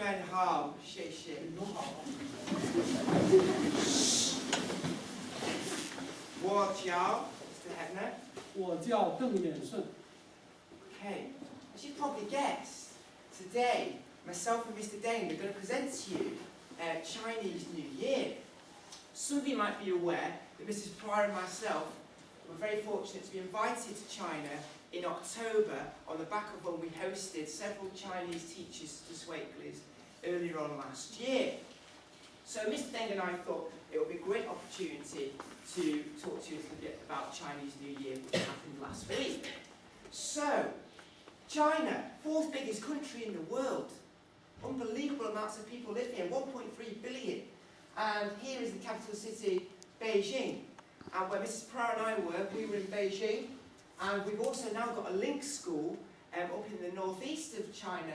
们好，谢谢。你们好。我叫 Mr. Hebner。我叫邓衍顺。Okay, as you probably guessed, today myself and Mr. Deng are going to present to you Chinese New Year. Some of you might be aware that Mrs. Pryor and myself were very fortunate to be invited to China in October on the back of when we hosted several Chinese teachers to Swakeleys earlier on last year. So Mr. Deng and I thought it would be a great opportunity to talk to you a little bit about Chinese New Year, which happened last week. So, China, fourth biggest country in the world. Unbelievable amounts of people live here, 1.3 billion. And here is the capital city, Beijing. And where Mrs. Pryor and I were, we were in Beijing. And we've also now got a link school up in the northeast of China,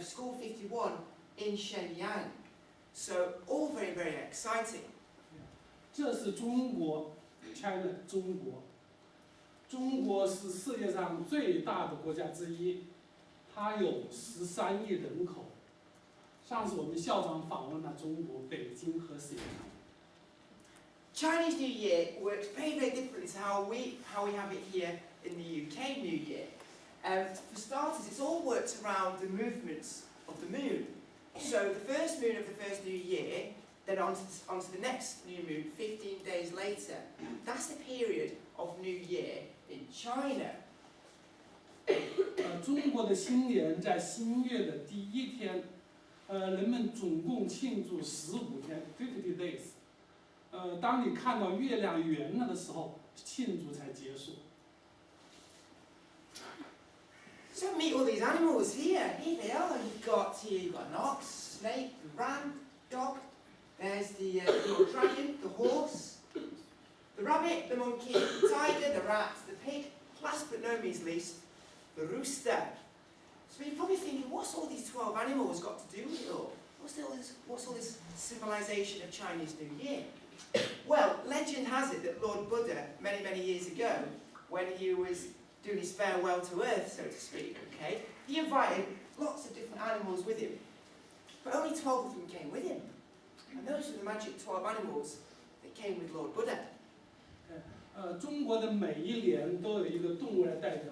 School 51 in Shenyang. So, all very, very exciting. 这是中国 ，China 中国。中国是世界上最大的国家之一，它有13亿人口。上次我们校长访问了中国北京和沈阳。Chinese New Year works very, very differently to how we have it here in the UK New Year. For starters, it's all worked around the movements of the moon. So the first moon of the first New Year, then onto the next new moon 15 days later. That's the period of New Year in China. 中国的新年在新月的第一天，人们总共庆祝15天 ，50 days。当你看到月亮圆了的时候，庆祝才结束。So meet all these animals here. Here they are. You've got an ox, snake, ram, dog. There's the little dragon, the horse, the rabbit, the monkey, the tiger, the rat, the pig. Last but no means least, the rooster. So you're probably thinking, what's all these 12 animals got to do with it all? What's all this symbolisation of Chinese New Year? Well, legend has it that Lord Buddha, many, many years ago, when he was doing his farewell to Earth, so to speak, okay, he invited lots of different animals with him. But only 12 of them came with him. And those were the magic 12 animals that came with Lord Buddha. 中国的每一年都有一个动物来代表，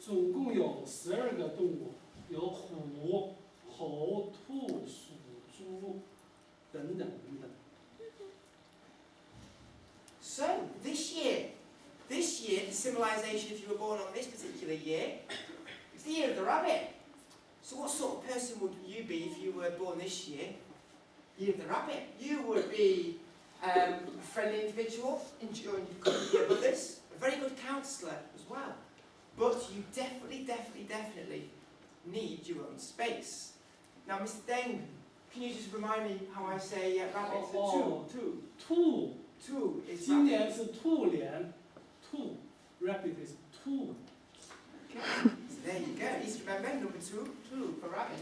总共有12个动物，有虎、猴、兔、鼠、猪等等等等。So this year, the symbolisation, if you were born on this particular year, it's the year of the rabbit. So what sort of person would you be if you were born this year? Year of the rabbit. You would be a friendly individual, enjoying the company of others, a very good counsellor as well. But you definitely need your own space. Now, Mr. Deng, can you just remind me how I say rabbit? Two. Two is 今年是兔年 ，two rabbit is two. Okay, so there you go. Easy to remember. Number two for rabbit.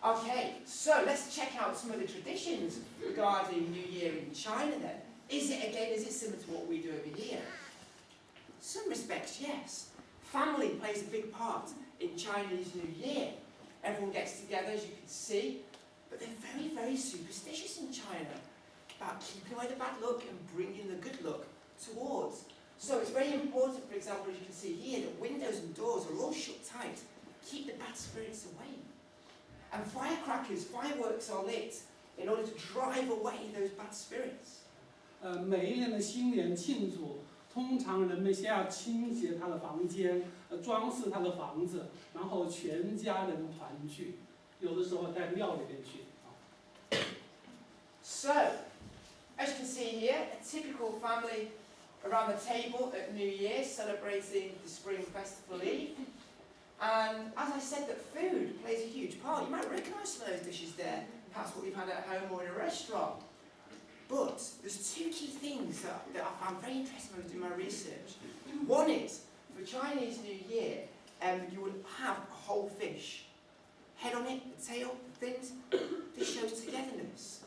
Okay, so let's check out some of the traditions regarding New Year in China then. Is it similar to what we do over here? Some respects, yes. Family plays a big part in Chinese New Year. Everyone gets together, as you can see, but they're very, very superstitious in China about keeping away the bad luck and bringing the good luck towards. So it's very important, for example, as you can see here, that windows and doors are all shut tight. Keep the bad spirits away. And fireworks are lit in order to drive away those bad spirits. 每一年的新年庆祝，通常人们先要清洁他的房间，装饰他的房子，然后全家人团聚，有的时候在庙里面去。So, as you can see here, a typical family around the table at New Year celebrating the Spring Festival Eve. And as I said, that food plays a huge part. You might recognise some of those dishes there, perhaps what you've had at home or in a restaurant. But there's two key things that I found very interesting when I was doing my research. One is, for Chinese New Year, you would have a whole fish. Head on it, the tail, the fins. This shows togetherness.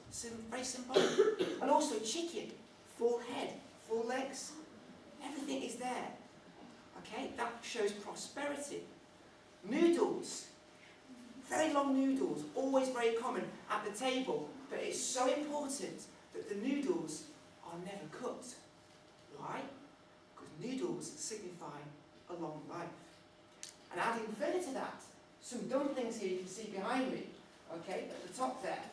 Very simple. And also chicken, full head, full legs. Everything is there. Okay, that shows prosperity. Noodles. Very very long noodles, always very common at the table, but it's so important that the noodles are never cooked. Why? Because noodles signify a long life. And adding further to that, some dumplings here you can see behind me, okay, at the top there.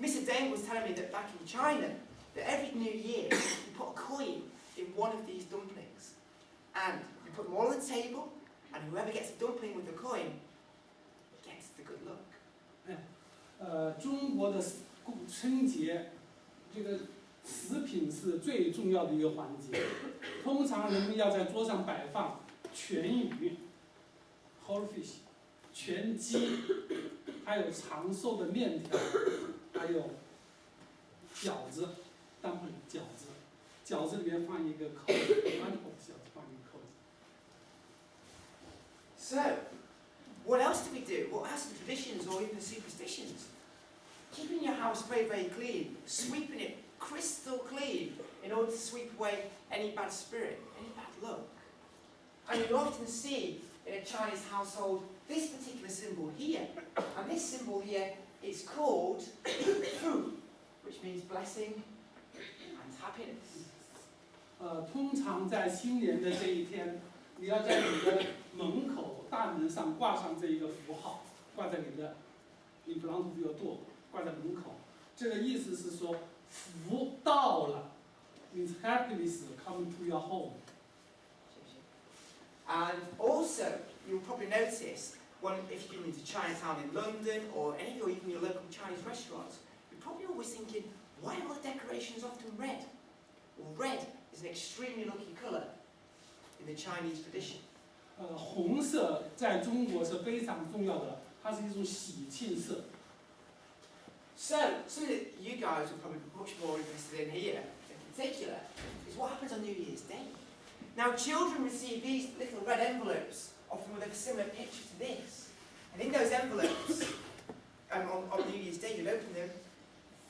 Mr. Dane was telling me that back in China, that every New Year, you put a coin in one of these dumplings. And you put them all on the table, and whoever gets a dumpling with the coin gets the good luck. 中国的春节，这个食品是最重要的一个环节。通常人们要在桌上摆放全鱼 （whole fish）、全鸡，还有长寿的面条，还有饺子 （dumpling） 饺子。饺子里面放一个扣子，馒头饺子放一个扣子。So, what else do we do? What are some traditions or even superstitions? Keeping your house very, very clean, sweeping it crystal clean in order to sweep away any bad spirit, any bad luck. And you often see in a Chinese household this particular symbol here, and this symbol here is called Fu, which means blessing and happiness. 通常在新年的这一天，你要在你的门口大门上挂上这一个符号，挂在你的 in front of your door， 挂在门口。这个意思是说，福到了 ，means happiness come to your home。 And also, you'll probably notice, if you've been into Chinatown in London or any or even your local Chinese restaurants, you're probably always thinking, why are all the decorations often red? Well, red is an extremely lucky colour in the Chinese tradition. 红色在中国是非常重要的，它是一种喜庆色。So, something that you guys are probably much more interested in here, in particular, is what happens on New Year's Day. Now, children receive these little red envelopes, often with a similar picture to this. And in those envelopes, on New Year's Day, you'll open them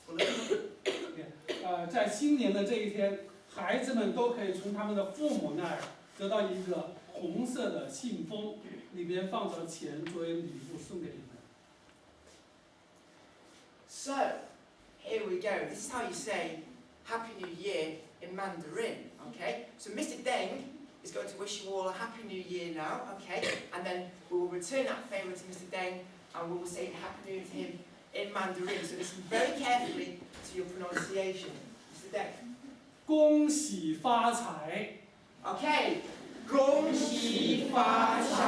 full of money. 在新年的这一天，孩子们都可以从他们的父母那儿得到一个红色的信封，里边放着钱作为礼物送给你们。So, here we go. This is how you say Happy New Year in Mandarin, okay? So Mr. Deng is going to wish you all a Happy New Year now, okay? And then we will return that favour to Mr. Deng and we will say Happy New Year to him in Mandarin. So listen very carefully to your pronunciation. Mr. Deng. 恭喜发财。 Okay. 恭喜发财。